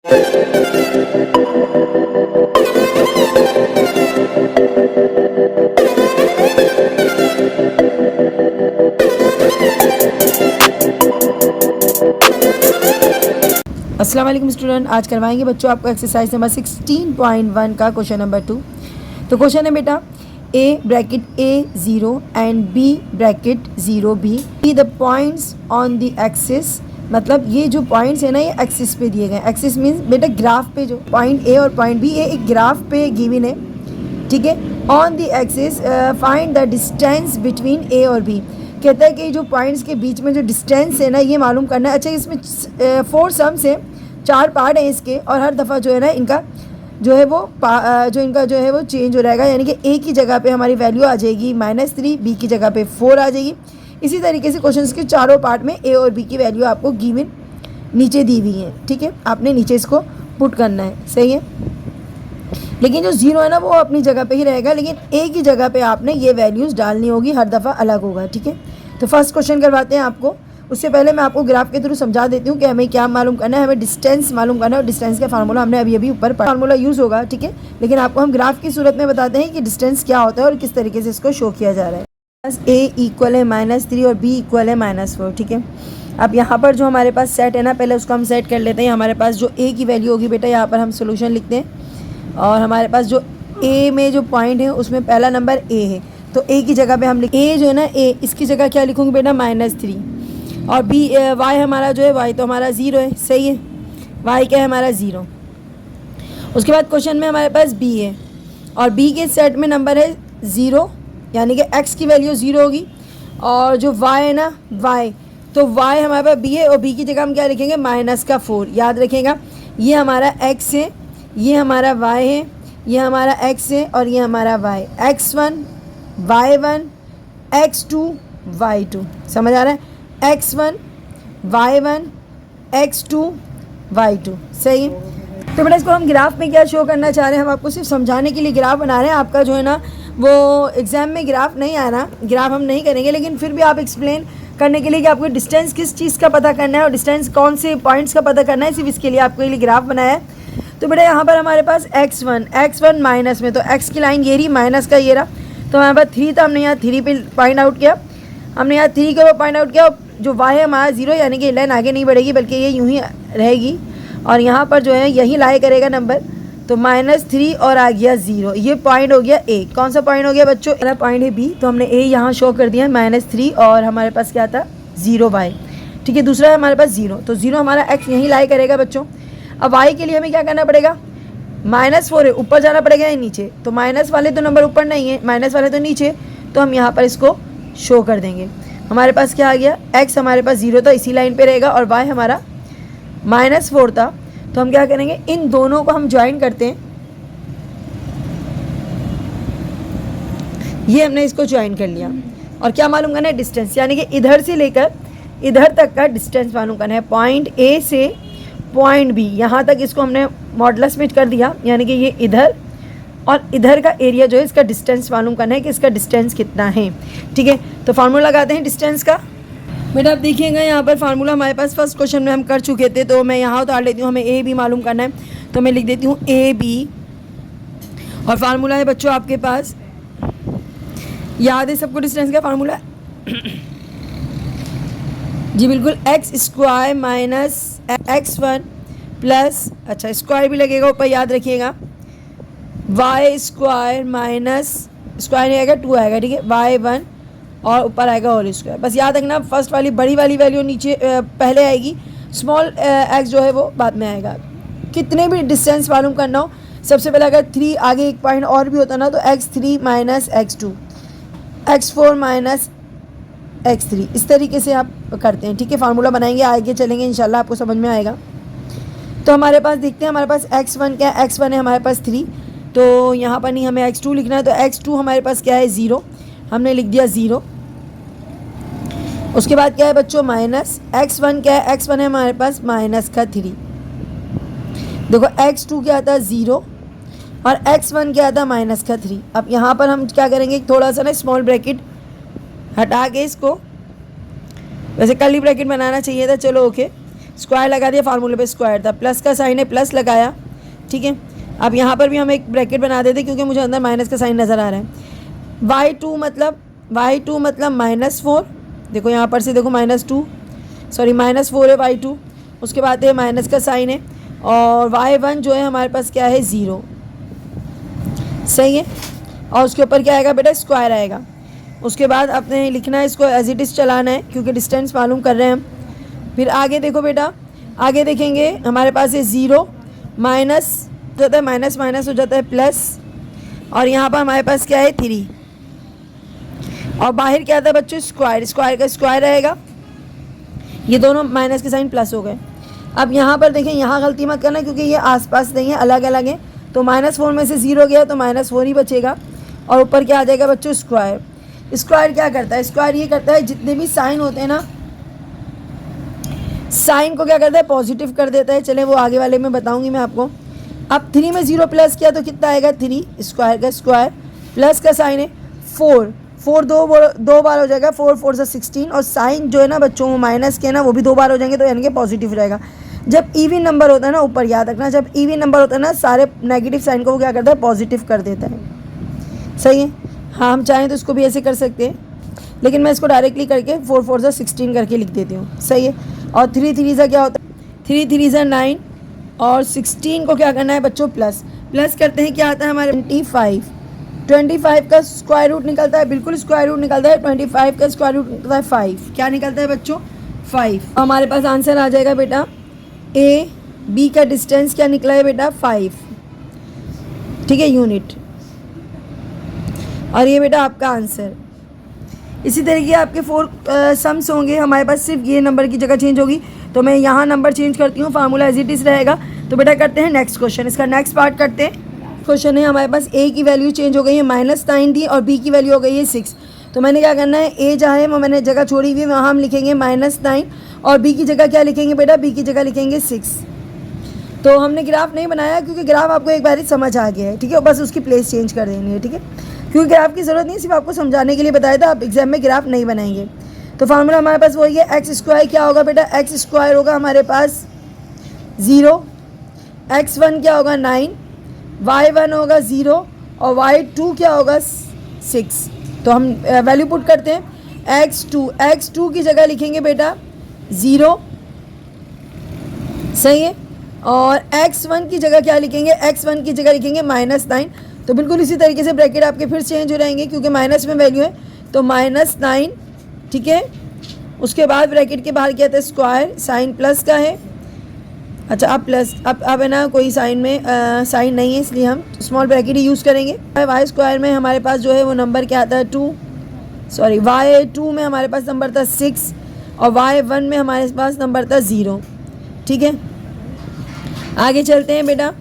अस्सलाम वालेकुम स्टूडेंट, आज करवाएंगे बच्चों आपको एक्सरसाइज नंबर 16.1 का क्वेश्चन नंबर 2। तो क्वेश्चन है बेटा, a bracket a 0 and b bracket 0 b the points on the axis. मतलब ये जो पॉइंट्स है ना, ये एक्सिस पे दिए गए। एक्सिस मीन्स बेटा ग्राफ पे जो पॉइंट a और पॉइंट b, ये एक ग्राफ पे गिवन है, ठीक है। On the axis find the distance between a और b। कहता है कि जो पॉइंट्स के बीच में जो डिस्टेंस है ना, ये मालूम करना है। अच्छा, इसमें 4 सम्स है, 4 पार्ट हैं इसके, और हर दफ़ा जो है ना इनका जो है वो इनका जो है वो चेंज हो रहेगा। यानी कि ए की जगह पे हमारी वैल्यू आ जाएगी -3, बी की जगह पे 4 आ जाएगी। इसी तरीके से क्वेश्चन के चारों पार्ट में ए और बी की वैल्यू आपको गिवन नीचे दी हुई है, ठीक है। आपने नीचे इसको पुट करना है, सही है। लेकिन जो 0 है ना, वो अपनी जगह पे ही रहेगा, लेकिन ए की जगह पे आपने ये वैल्यूज़ डालनी होगी, हर दफ़ा अलग होगा, ठीक है। तो फर्स्ट क्वेश्चन करवाते हैं आपको। उससे पहले मैं आपको ग्राफ के थ्रू समझा देती हूँ कि हमें क्या मालूम करना है। हमें डिस्टेंस मालूम करना है, और डिस्टेंस का फार्मूला हमने अभी ऊपर फार्मूला यूज़ होगा, ठीक है। लेकिन आपको हम ग्राफ की सूरत में बताते हैं कि डिस्टेंस क्या होता है और किस तरीके से इसको शो किया जा रहा है। a इक्वल है -3 और b इक्वल है -4, ठीक है। अब यहाँ पर जो हमारे पास सेट है ना, पहले उसको हम सेट कर लेते हैं। हमारे पास जो a की वैल्यू होगी बेटा, यहाँ पर हम सोल्यूशन लिखते हैं, और हमारे पास जो a में जो पॉइंट है उसमें पहला नंबर a है, तो a की जगह पे हम लिख a जो है ना, a इसकी जगह क्या लिखूँगी बेटा, -3। और b y हमारा जो है, y तो हमारा 0 है, सही है। y क्या है हमारा 0। उसके बाद क्वेश्चन में हमारे पास b है, और b के सेट में नंबर है 0, यानी कि x की वैल्यू 0 होगी। और जो y है ना, y, तो y हमारे पास b है, और b की जगह हम क्या लिखेंगे, -4। याद रखिएगा, ये हमारा x है, ये हमारा y है, ये हमारा x है, और ये हमारा y। x1 y1 x2 y2, समझ आ रहा है। x1 y1 x2 y2, सही है। तो बेटा इसको हम ग्राफ में क्या शो करना चाह रहे हैं, हम आपको सिर्फ समझाने के लिए ग्राफ बना रहे हैं। आपका जो है ना वो एग्ज़ाम में ग्राफ नहीं आ रहा, ग्राफ हम नहीं करेंगे, लेकिन फिर भी आप एक्सप्लेन करने के लिए कि आपको डिस्टेंस किस चीज़ का पता करना है और डिस्टेंस कौन से पॉइंट्स का पता करना है, सिर्फ इसके लिए आपको लिए ग्राफ बनाया है। तो बेटा यहाँ पर हमारे पास x1 माइनस में, तो x की लाइन ये रही, माइनस का ये रहा, तो हमारे पास 3 था, हमने यहाँ 3 पे पॉइंट आउट किया, हमने यहाँ 3 के ऊपर पॉइंट आउट किया। जो y है हमारा 0, यानी कि लाइन आगे नहीं बढ़ेगी, बल्कि ये यूं ही रहेगी, और यहाँ पर जो है यही लाई करेगा नंबर, तो -3 और आ गया 0। ये पॉइंट हो गया a। कौन सा पॉइंट हो गया बच्चों, मेरा पॉइंट है b, तो हमने a यहाँ शो कर दिया -3, और हमारे पास क्या था 0 y, ठीक है। दूसरा है हमारे पास 0, तो 0 हमारा x यहीं लाई करेगा बच्चों। अब y के लिए हमें क्या करना पड़ेगा, -4 है, ऊपर जाना पड़ेगा या नीचे, तो माइनस वाले तो नंबर ऊपर नहीं है, माइनस वाले तो नीचे, तो हम यहाँ पर इसको शो कर देंगे। हमारे पास क्या आ गया, x हमारे पास 0 था, इसी लाइन पे रहेगा, और y हमारा -4 था, तो हम क्या करेंगे, इन दोनों को हम ज्वाइन करते हैं। ये हमने इसको ज्वाइन कर लिया, और क्या मालूम करना है, डिस्टेंस, यानी कि इधर से लेकर इधर तक का डिस्टेंस मालूम करना है। पॉइंट a से पॉइंट b, यहाँ तक इसको हमने मॉडुलस में कर दिया, यानी कि ये इधर और इधर का एरिया जो है, इसका डिस्टेंस मालूम करना है कि इसका डिस्टेंस कितना है, ठीक है। तो फार्मूला लगाते हैं डिस्टेंस का। बेटा आप देखिएगा यहाँ पर फार्मूला हमारे पास फर्स्ट क्वेश्चन में हम कर चुके थे, तो मैं यहाँ उतार लेती हूँ, हमें ए बी मालूम करना है, तो मैं लिख देती हूँ ए बी, और फार्मूला है बच्चों आपके पास, याद है सबको डिस्टेंस का फार्मूला जी बिल्कुल, x² माइनस x1 प्लस, अच्छा स्क्वायर भी लगेगा ऊपर, याद रखिएगा, y² माइनस स्क्वायर आएगा 2 आएगा, ठीक है, y1 और ऊपर आएगा होल स्क्वायर। बस याद रखना, फर्स्ट वाली बड़ी वाली वैल्यू नीचे पहले आएगी, स्मॉल x जो है वो बाद में आएगा। कितने भी डिस्टेंस मालूम करना हो, सबसे पहले अगर 3 आगे एक पॉइंट और भी होता ना, तो x3 minus x2, x4 minus x3, इस तरीके से आप करते हैं, ठीक है। फार्मूला बनाएंगे, आगे चलेंगे, इंशाल्लाह आपको समझ में आएगा। तो हमारे पास देखते हैं, हमारे पास x1 क्या है, x1 है हमारे पास 3, तो यहाँ पर नहीं हमें x2 लिखना है, तो x2 हमारे पास क्या है 0, हमने लिख दिया 0। उसके बाद क्या है बच्चों, माइनस x1 क्या है, x1 है हमारे पास -3। देखो x2 क्या था 0, और x1 क्या था -3। अब यहाँ पर हम क्या करेंगे, थोड़ा सा ना स्मॉल ब्रैकेट हटा के इसको, वैसे कर्ली ब्रैकेट बनाना चाहिए था, चलो ओके, स्क्वायर लगा दिया, फार्मूले पे स्क्वायर था, प्लस का साइन है प्लस लगाया, ठीक है। अब यहाँ पर भी हम एक ब्रैकेट बना देते क्योंकि मुझे अंदर माइनस का साइन नज़र आ रहा है। y2 मतलब -4, देखो यहाँ पर से देखो -2, सॉरी -4 है y2, उसके बाद है माइनस का साइन है, और y1 जो है हमारे पास क्या है 0, सही है। और उसके ऊपर क्या आएगा बेटा, स्क्वायर आएगा। उसके बाद अपने लिखना है, इसको एज इट इज़ चलाना है क्योंकि डिस्टेंस मालूम कर रहे हैं हम। फिर आगे देखो बेटा, आगे देखेंगे हमारे पास है 0, माइनस हो जाता है माइनस माइनस हो जाता है प्लस, और यहाँ पर हमारे पास क्या है 3, और बाहर क्या आता है बच्चों, स्क्वायर, स्क्वायर का स्क्वायर रहेगा, ये दोनों माइनस के साइन प्लस हो गए। अब यहाँ पर देखें, यहाँ गलती मत करना क्योंकि ये आसपास नहीं है, अलग अलग है, तो -4 में से 0 गया तो -4 ही बचेगा, और ऊपर क्या आ जाएगा बच्चों, स्क्वायर। स्क्वायर क्या करता है, स्क्वायर ये करता है जितने भी साइन होते हैं ना, साइन को क्या करता है, पॉजिटिव कर देता है। चले वो आगे वाले में बताऊंगी मैं आपको। अब 3 में 0 प्लस किया तो कितना आएगा, 3, स्क्वायर का स्क्वायर, प्लस का साइन है 4 दो बार हो जाएगा, 4 4 से 16, और साइन जो है ना बच्चों वो माइनस के ना वो भी 2 बार हो जाएंगे, तो यानी कि पॉजिटिव रहेगा। जब इवन नंबर होता है ना, ऊपर याद रखना, जब इवन नंबर होता है ना, सारे नेगेटिव साइन को वो क्या करता है, पॉजिटिव कर देता है, सही है। हाँ, हम चाहें तो इसको भी ऐसे कर सकते हैं, लेकिन मैं इसको डायरेक्टली करके 4 4 से 16 करके लिख देती हूँ, सही है। और 3 3 से क्या होता है, 3 3 से 9, और 16 को क्या करना है बच्चों, प्लस करते हैं, क्या आता है हमारे 25 का स्क्वायर रूट निकलता है, बिल्कुल स्क्वायर रूट निकलता है, 25 का स्क्वायर रूट निकलता है 5, क्या निकलता है बच्चों, 5। हमारे पास आंसर आ जाएगा बेटा, ए बी का डिस्टेंस क्या निकला है बेटा, 5, ठीक है, यूनिट। और ये बेटा आपका आंसर। इसी तरीके आपके 4 सम्स होंगे, हमारे पास सिर्फ ये नंबर की जगह चेंज होगी, तो मैं यहाँ नंबर चेंज करती हूँ, फार्मूला एज इट इज़ रहेगा। तो बेटा करते हैं नेक्स्ट क्वेश्चन, इसका नेक्स्ट पार्ट करते हैं। क्वेश्चन है हमारे पास, ए की वैल्यू चेंज हो गई है, -9 थी, और बी की वैल्यू हो गई है 6। तो मैंने क्या करना है, ए जहाँ है वो मैंने जगह छोड़ी हुई है, वहाँ हम लिखेंगे -9, और बी की जगह क्या लिखेंगे बेटा, बी की जगह लिखेंगे 6। तो हमने ग्राफ नहीं बनाया क्योंकि ग्राफ आपको एक बार ही समझ आ गया है, ठीक है, बस उसकी प्लेस चेंज कर देनी है, ठीक है, क्योंकि ग्राफ की ज़रूरत नहीं, सिर्फ आपको समझाने के लिए बताया था, आप एग्जाम में ग्राफ नहीं बनाएंगे। तो फार्मूला हमारे पास वही है, एक्स स्क्वायर क्या होगा बेटा, एक्स स्क्वायर होगा हमारे पास 0, x1 क्या होगा 9, y1 होगा 0, और y2 क्या होगा 6। तो हम वैल्यू पुट करते हैं, x2 की जगह लिखेंगे बेटा 0, सही है, और x1 की जगह क्या लिखेंगे, x1 की जगह लिखेंगे -9। तो बिल्कुल इसी तरीके से ब्रैकेट आपके फिर चेंज हो जाएंगे क्योंकि माइनस में वैल्यू है, तो -9, ठीक है। उसके बाद ब्रैकेट के बाहर क्या था, स्क्वायर, साइन प्लस का है, अच्छा अब प्लस, अब है ना कोई साइन में साइन नहीं है, इसलिए हम स्मॉल ब्रैकेट ही यूज़ करेंगे। वाई स्क्वायर में हमारे पास जो है वो नंबर क्या आता है, y2 में हमारे पास नंबर था 6, और y1 में हमारे पास नंबर था 0, ठीक है। आगे चलते हैं बेटा,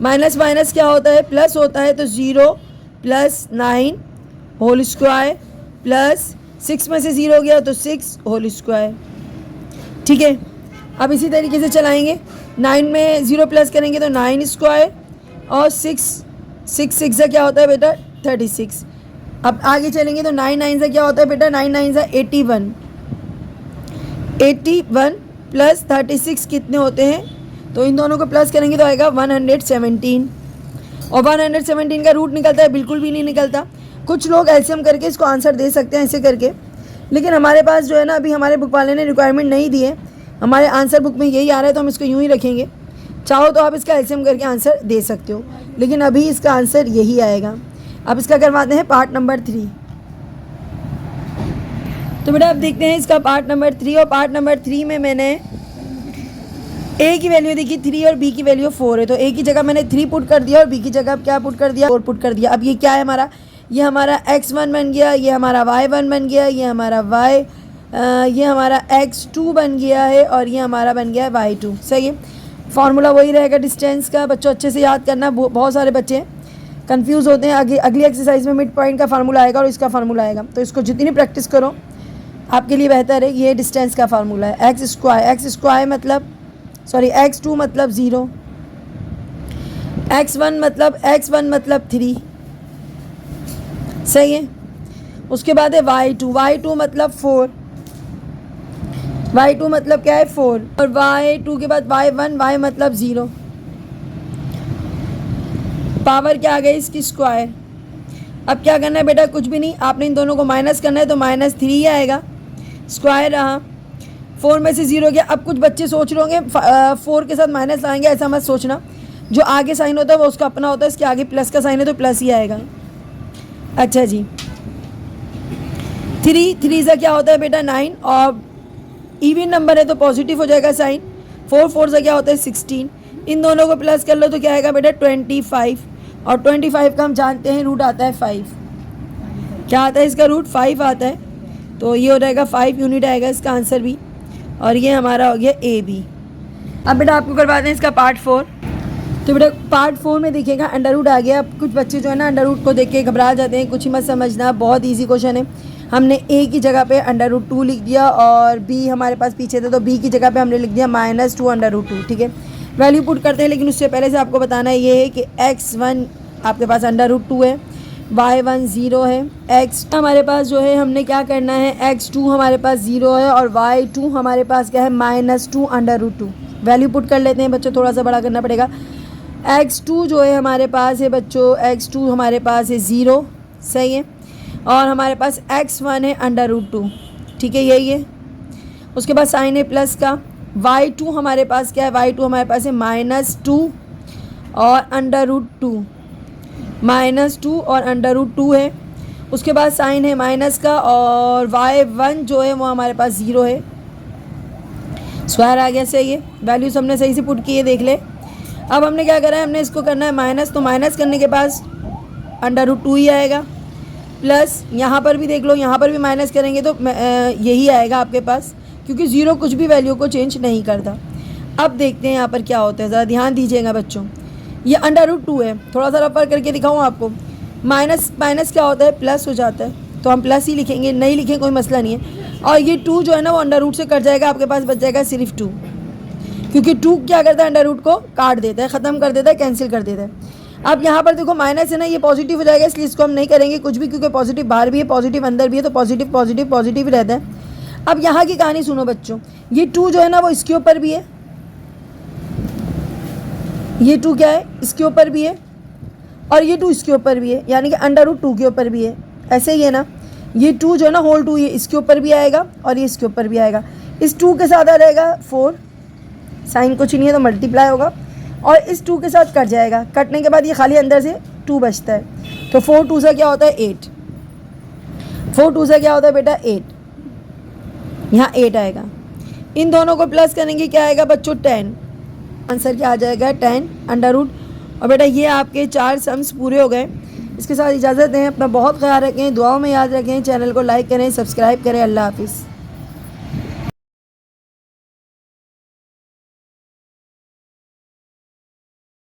माइनस माइनस क्या होता है, प्लस होता है, तो 0 + 9 होल स्क्वायर प्लस 6 में से 0 गया तो 6 होल स्क्वायर, ठीक है। अब इसी तरीके से चलाएंगे, 9 में 0 प्लस करेंगे तो 9 स्क्वायर, और 6 से क्या होता है बेटा 36। अब आगे चलेंगे तो 9 9 से क्या होता है बेटा, 9 9 से 81 प्लस 36 कितने होते हैं, तो इन दोनों को प्लस करेंगे तो आएगा 117, और 117 का रूट निकलता है, बिल्कुल भी नहीं निकलता। कुछ लोग एलसीएम करके इसको आंसर दे सकते हैं ऐसे करके, लेकिन हमारे पास जो है ना, अभी हमारे बुक वाले ने रिक्वायरमेंट नहीं दी है, हमारे आंसर बुक में यही आ रहा है, तो हम इसको यूँ ही रखेंगे। चाहो तो आप इसका एलसीएम करके आंसर दे सकते हो, लेकिन अभी इसका आंसर यही आएगा। अब इसका करवाते हैं पार्ट नंबर 3। तो बेटा अब देखते हैं इसका पार्ट नंबर 3, और पार्ट नंबर 3 में मैंने ए की वैल्यू देखी 3 और बी की वैल्यू 4 है, तो ए की जगह मैंने 3 पुट कर दिया और बी की जगह क्या पुट कर दिया, 4 पुट कर दिया। अब ये क्या है हमारा, ये हमारा x1 बन गया, ये हमारा y1 बन गया, ये हमारा x2 बन गया है, और ये हमारा बन गया है y2, सही है। फार्मूला वही रहेगा डिस्टेंस का, बच्चों अच्छे से याद करना, बहुत सारे बच्चे कंफ्यूज होते हैं। आगे अगली एक्सरसाइज में मिड पॉइंट का फार्मूला आएगा और इसका फार्मूला आएगा, तो इसको जितनी प्रैक्टिस करो आपके लिए बेहतर है। ये डिस्टेंस का फार्मूला है, x2 मतलब x2 मतलब 0, x1 मतलब 3, सही है। उसके बाद है y2 मतलब 4, y2 मतलब क्या है 4, और y2 के बाद y1, y मतलब 0, पावर क्या आ गई इसकी स्क्वायर। अब क्या करना है बेटा, कुछ भी नहीं, आपने इन दोनों को माइनस करना है, तो -3 ही आएगा, स्क्वायर रहा, 4 में से 0 गया। अब कुछ बच्चे सोच रहे होंगे 4 के साथ माइनस आएंगे, ऐसा मत सोचना, जो आगे साइन होता है वो उसका अपना होता है, इसके आगे प्लस का साइन है तो प्लस ही आएगा। अच्छा जी, 3 से क्या होता है बेटा 9, और इवन नंबर है तो पॉजिटिव हो जाएगा साइन। 4 से क्या होता है 16, इन दोनों को प्लस कर लो तो क्या आएगा बेटा 25, और 25 का हम जानते हैं रूट आता है 5। क्या आता है इसका रूट 5 आता है, तो ये हो जाएगा 5 यूनिट आएगा इसका आंसर भी, और ये हमारा हो गया ए बी। अब बेटा आपको करवाते हैं इसका पार्ट 4। तो बेटा पार्ट 4 में देखिएगा अंडर रूट आ गया। अब कुछ बच्चे जो है ना अंडर रूट को देख के घबरा जाते हैं, कुछ ही मत समझना, बहुत ईजी क्वेश्चन है। हमने ए की जगह पे √2 लिख दिया, और बी हमारे पास पीछे था तो बी की जगह पे हमने लिख दिया -2 √2, ठीक है। वैल्यू पुट करते हैं, लेकिन उससे पहले से आपको बताना ये है कि x1 आपके पास √2 है, y1 0 है, x हमारे पास जो है हमने क्या करना है, x2 हमारे पास 0 है, और y2 हमारे पास क्या है -2 √2। वैल्यू पुट कर लेते हैं बच्चों, थोड़ा सा बड़ा करना पड़ेगा। x2 जो है हमारे पास है बच्चों, x2 हमारे पास है 0, सही है, और हमारे पास x1 है √2, ठीक है, यही है। उसके बाद साइन है प्लस का। y2 हमारे पास क्या है, y2 हमारे पास है -2 और √2, -2 और √2 है। उसके बाद साइन है माइनस का, और y1 जो है वो हमारे पास 0 है, स्क्वायर आ गया, सही है। वैल्यूज हमने सही से पुट किए, देख ले। अब हमने क्या करा है, हमने इसको करना है माइनस, तो माइनस करने के पास √2 ही आएगा, प्लस यहाँ पर भी देख लो, यहाँ पर भी माइनस करेंगे तो यही आएगा आपके पास, क्योंकि 0 कुछ भी वैल्यू को चेंज नहीं करता। अब देखते हैं यहाँ पर क्या होता है, ज़रा ध्यान दीजिएगा बच्चों। ये √2 है, थोड़ा सा रफर करके दिखाऊँ आपको। माइनस माइनस क्या होता है, प्लस हो जाता है, तो हम प्लस ही लिखेंगे, नहीं लिखें कोई मसला नहीं है। और ये 2 जो है ना वो √2 से कट जाएगा, आपके पास बच जाएगा सिर्फ 2, क्योंकि 2 क्या करता है √2 को काट देता है, ख़त्म कर देता है, कैंसिल कर देता है। अब यहाँ पर देखो माइनस है ना, ये पॉजिटिव हो जाएगा, इसलिए इसको हम नहीं करेंगे कुछ भी, क्योंकि पॉजिटिव बाहर भी है, पॉजिटिव अंदर भी है, तो पॉजिटिव पॉजिटिव पॉजिटिव रहता है। अब यहाँ की कहानी सुनो बच्चों, ये 2 जो है ना वो इसके ऊपर भी है, ये 2 क्या है इसके ऊपर भी है, और ये 2 इसके ऊपर भी है, यानी कि √2 के ऊपर भी है, ऐसे ही है ना। ये 2 जो है ना होल 2 ये इसके ऊपर भी आएगा, और ये इसके ऊपर भी आएगा। इस 2 के साथ आ जाएगा 4, साइन कुछ नहीं है तो मल्टीप्लाई होगा, और इस 2 के साथ कट जाएगा, कटने के बाद ये खाली अंदर से 2 बचता है, तो 4 2 से क्या होता है 8, 4 2 से क्या होता है बेटा 8, यहाँ 8 आएगा। इन दोनों को प्लस करेंगे, क्या आएगा बच्चों 10, आंसर क्या आ जाएगा 10 √। और बेटा ये आपके 4 सम्स पूरे हो गए। इसके साथ इजाज़त दें, अपना बहुत ख्याल रखें, दुआओं में याद रखें, चैनल को लाइक करें, सब्सक्राइब करें। अल्लाह हाफिज़।